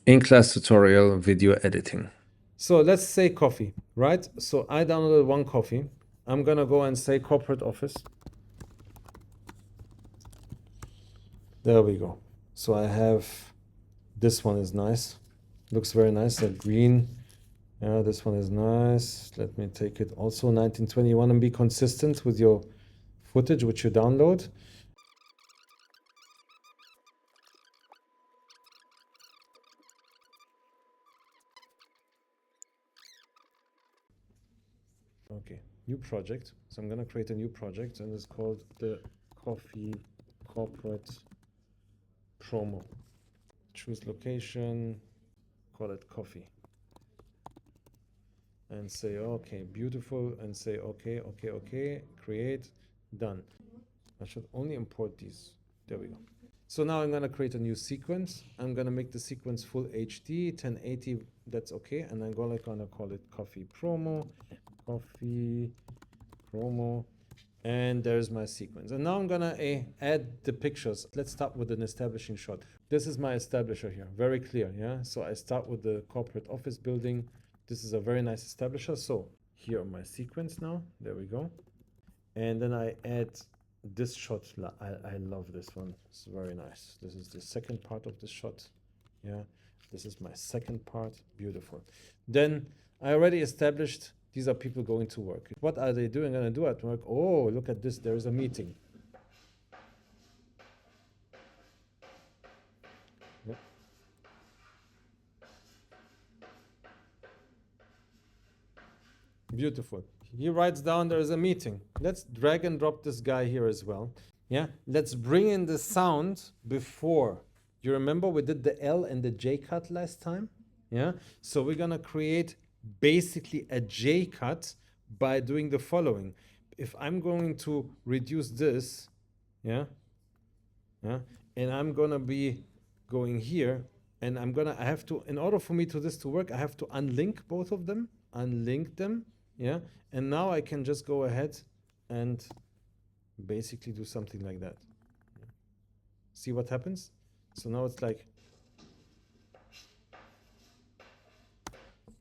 In-class tutorial video editing. So let's say coffee, right? So I downloaded one coffee. I'm gonna go and say corporate office. There we go. So I have, this one is nice. Looks very nice, like green. Yeah, this one is nice. Let me take it also 1921 and be consistent with your footage which you download. Okay, new project. So I'm gonna create a new project and it's called the Coffee Corporate Promo. Choose location, call it coffee. And say, okay, beautiful, and say, okay, okay, okay, create, done. I should only import these. There we go. So now I'm gonna create a new sequence. I'm gonna make the sequence full HD, 1080, that's okay. And I'm gonna call it coffee promo, and there's my sequence. And now I'm gonna add the pictures. Let's start with an establishing shot. This is my establisher here, very clear, yeah? So I start with the corporate office building. This is a very nice establisher. So here on my sequence now, there we go. And then I add this shot. I love this one, it's very nice. This is the second part of the shot, yeah? This is my second part, beautiful. Then I already established these are people going to work. What are they doing? Gonna do at work? Oh, look at this, there is a meeting. Yeah. Beautiful. He writes down there is a meeting. Let's drag and drop this guy here as well. Yeah, let's bring in the sound before. You remember we did the L and the J cut last time? Yeah, so we're gonna create basically a J cut by doing the following. If I'm going to reduce this, yeah, and I'm gonna be going here, and I have to, in order for me to this to work, I have to unlink both of them, yeah, and now I can just go ahead and basically do something like that. See what happens? So now it's like,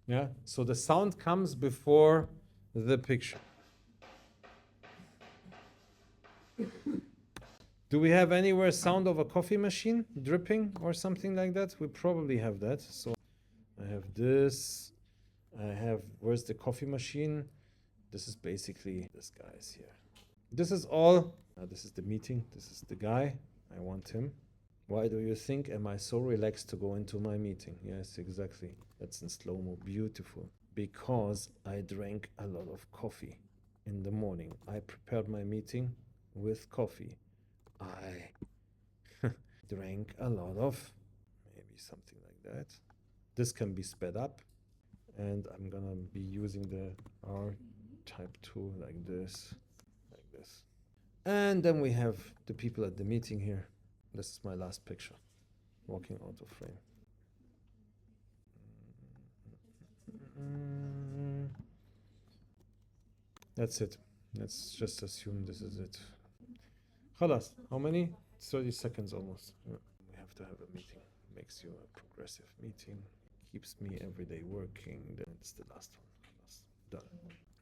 yeah, so the sound comes before the picture. Do we have anywhere sound of a coffee machine dripping or something like that? We probably have that. So I have this, I have, where's the coffee machine? This is basically, this guy is here. This is all, this is the meeting, this is the guy, I want him. Why do you think am I so relaxed to go into my meeting? Yes, exactly. That's in slow-mo, beautiful. Because I drank a lot of coffee in the morning. I prepared my meeting with coffee. I drank a lot of, maybe something like that. This can be sped up. And I'm gonna be using the R type 2 like this, like this. And then we have the people at the meeting here. This is my last picture, walking out of frame. That's it. Let's just assume this is it. Khalas, how many? 30 seconds almost. Yeah. We have to have a meeting. Makes you a progressive meeting. Keeps me every day working. Then it's the last one. Done.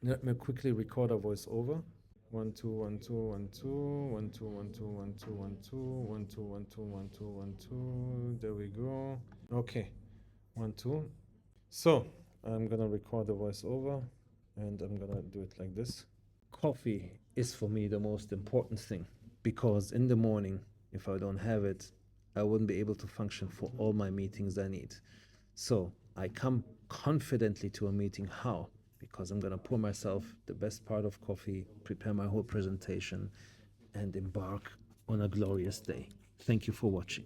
Let me quickly record a voiceover. 1 2 1 2 1 2 1 2 1 2 1 2 1 2 1 2 1 2 1 2 1 2. There we go. Okay, 1 2. So I'm gonna record the voiceover, and I'm gonna do it like this. Coffee is for me the most important thing, because in the morning, if I don't have it, I wouldn't be able to function for all my meetings I need. So I come confidently to a meeting. How? Because I'm gonna pour myself the best part of coffee, prepare my whole presentation, and embark on a glorious day. Thank you for watching.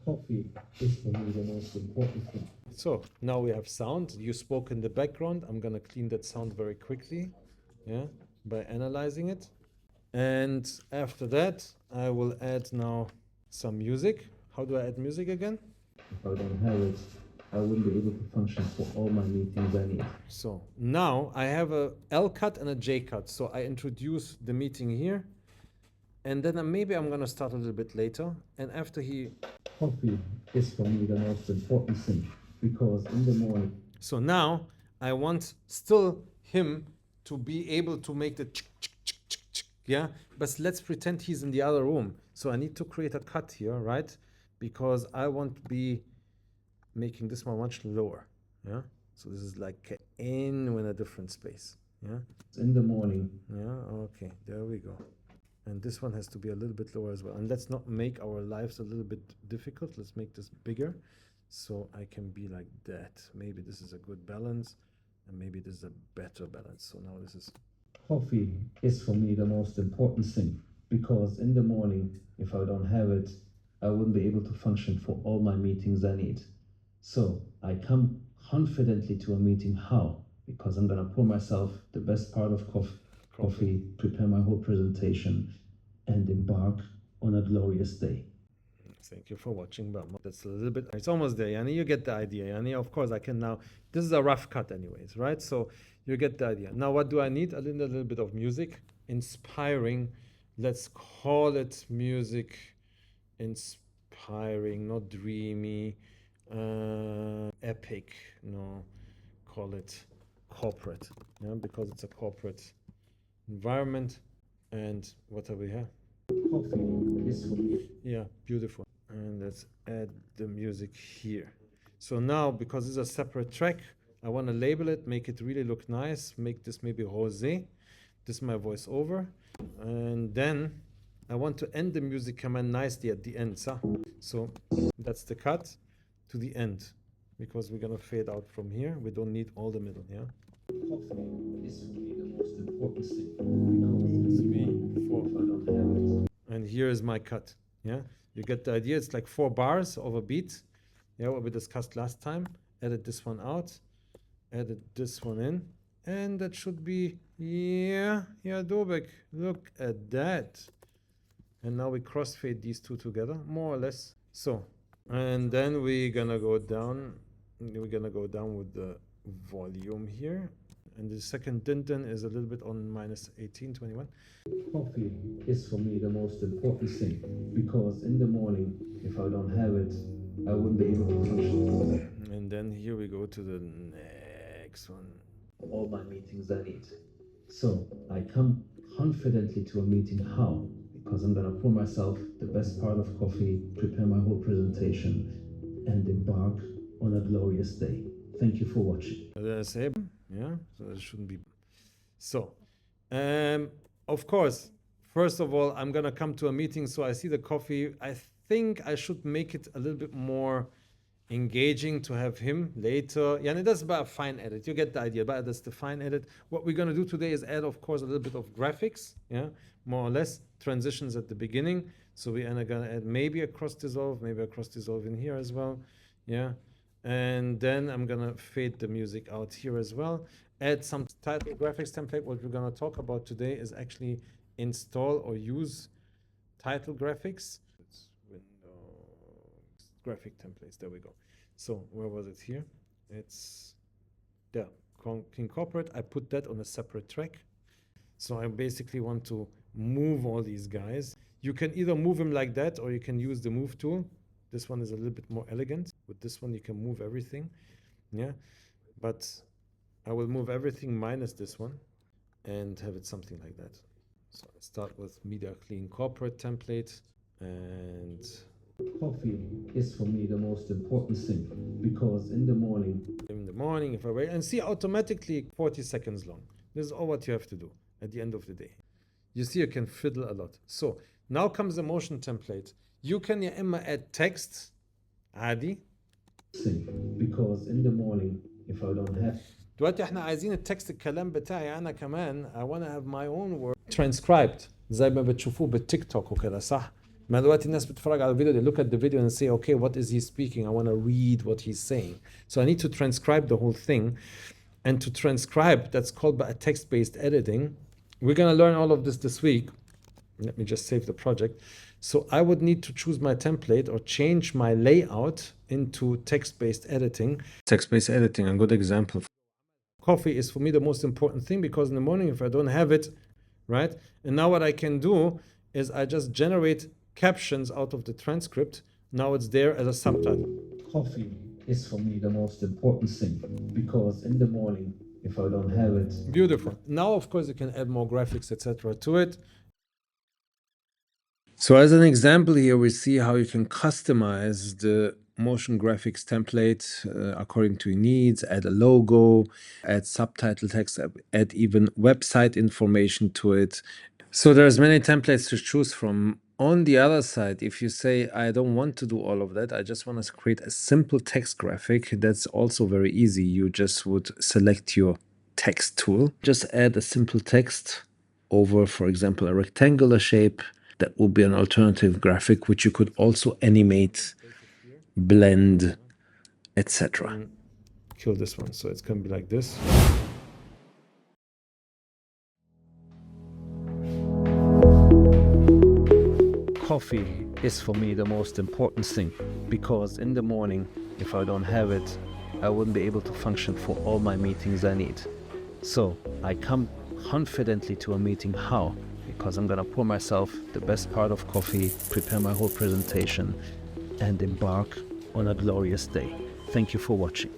Coffee is for me the most important thing. So now we have sound. You spoke in the background. I'm gonna clean that sound very quickly, yeah, by analyzing it. And after that, I will add now some music. How do I add music again? If I don't have it, I wouldn't be able to function for all my meetings I need. So now I have a L cut and a J cut. So I introduce the meeting here, and then maybe I'm gonna start a little bit later. And after he... Coffee is for me the most important thing. because in the morning. So now I want still him to be able to make the yeah, but let's pretend he's in the other room. So I need to create a cut here, right? Because I want to be making this one much lower, yeah? So this is like in a different space, yeah? In the morning. Yeah, okay, there we go. And this one has to be a little bit lower as well. And let's not make our lives a little bit difficult. Let's make this bigger. So I can be like that. Maybe this is a good balance. And maybe this is a better balance. So now this is... Coffee is for me the most important thing, because in the morning, if I don't have it, I wouldn't be able to function for all my meetings I need. So I come confidently to a meeting. How? Because I'm gonna pour myself the best part of coffee, prepare my whole presentation, and embark on a glorious day. Thank you for watching, but that's a little bit, it's almost there, Yani. You get the idea, Yani. Of course, I can now, this is a rough cut anyways, right? So you get the idea. Now, what do I need? A little bit of music, inspiring. Let's call it music inspiring, not dreamy, epic. No, call it corporate, yeah, because it's a corporate environment. And what do we have? Coffee is for me. Yeah, beautiful. And let's add the music here. So now, because this is a separate track, I want to label it, make it really look nice, make this maybe Jose. This is my voiceover. And then I want to end the music command nicely at the end. So that's the cut to the end, because we're going to fade out from here. We don't need all the middle, yeah? Coffee is for me the most important thing, because 3, 4. if I don't have it. And here is my cut, yeah? You get the idea. It's like 4 bars of a beat, yeah, what we discussed last time. Edit this one out, edit this one in, and that should be, yeah, Adobe, look at that. And now we crossfade these two together, more or less. So, and then we're gonna go down with the volume here. And the second din is a little bit on minus 18, 21. Coffee is for me the most important thing, because in the morning, if I don't have it, I wouldn't be able to function. And then here we go to the next one. All my meetings I need. So I come confidently to a meeting. How? Because I'm gonna pour myself the best part of coffee, prepare my whole presentation, and embark on a glorious day. Thank you for watching. What did I say? Yeah, so that shouldn't be. So, of course, first of all, I'm gonna come to a meeting, so I see the coffee. I think I should make it a little bit more engaging to have him later. Yeah, and that's about a fine edit. You get the idea, but that's the fine edit. What we're gonna do today is add, of course, a little bit of graphics, yeah, more or less, transitions at the beginning. So we are gonna add maybe a cross dissolve in here as well, yeah. And then I'm gonna fade the music out here as well. Add some title graphics template. What we're gonna talk about today is actually install or use title graphics. It's Windows graphic templates. There we go. So where was it here? It's there. King Corporate. I put that on a separate track. So I basically want to move all these guys. You can either move them like that, or you can use the move tool. This one is a little bit more elegant. With this one, you can move everything, yeah? But I will move everything minus this one and have it something like that. So I start with Media Clean Corporate template, and... Coffee is for me the most important thing, because in the morning, if I wait, and see, automatically 40 seconds long. This is all what you have to do at the end of the day. You see, you can fiddle a lot. So now comes the motion template. You can يا إما add text عادي. Because in the morning, if I don't have. دلوقتي احنا عايزين التكست الكلام بتاعي أنا كمان. I want to have my own word transcribed زي ما بتشوفوه بالتيك توك وكده صح؟ ما دلوقتي الناس بتتفرج على الفيديو, they look at the video and say, okay, what is he speaking? I want to read what he's saying. So I need to transcribe the whole thing. And to transcribe, that's called by a text-based editing. We're going to learn all of this week. Let me just save the project. So I would need to choose my template or change my layout into text-based editing. Text-based editing, a good example. Coffee is for me the most important thing, because in the morning, if I don't have it, right? And now what I can do is I just generate captions out of the transcript. Now it's there as a subtitle. Coffee is for me the most important thing, because in the morning, if I don't have it. Beautiful. Now, of course, you can add more graphics, etc. to it. So as an example here, we see how you can customize the motion graphics template according to your needs, add a logo, add subtitle text, add even website information to it. So there's many templates to choose from. On the other side, if you say, I don't want to do all of that, I just want to create a simple text graphic, that's also very easy. You just would select your text tool, just add a simple text over, for example, a rectangular shape. That will be an alternative graphic, which you could also animate, blend, etc. Kill this one, so it's going to be like this. Coffee is for me the most important thing, because in the morning, if I don't have it, I wouldn't be able to function for all my meetings I need. So I come confidently to a meeting. How? Because I'm gonna pour myself the best part of coffee, prepare my whole presentation, and embark on a glorious day. Thank you for watching.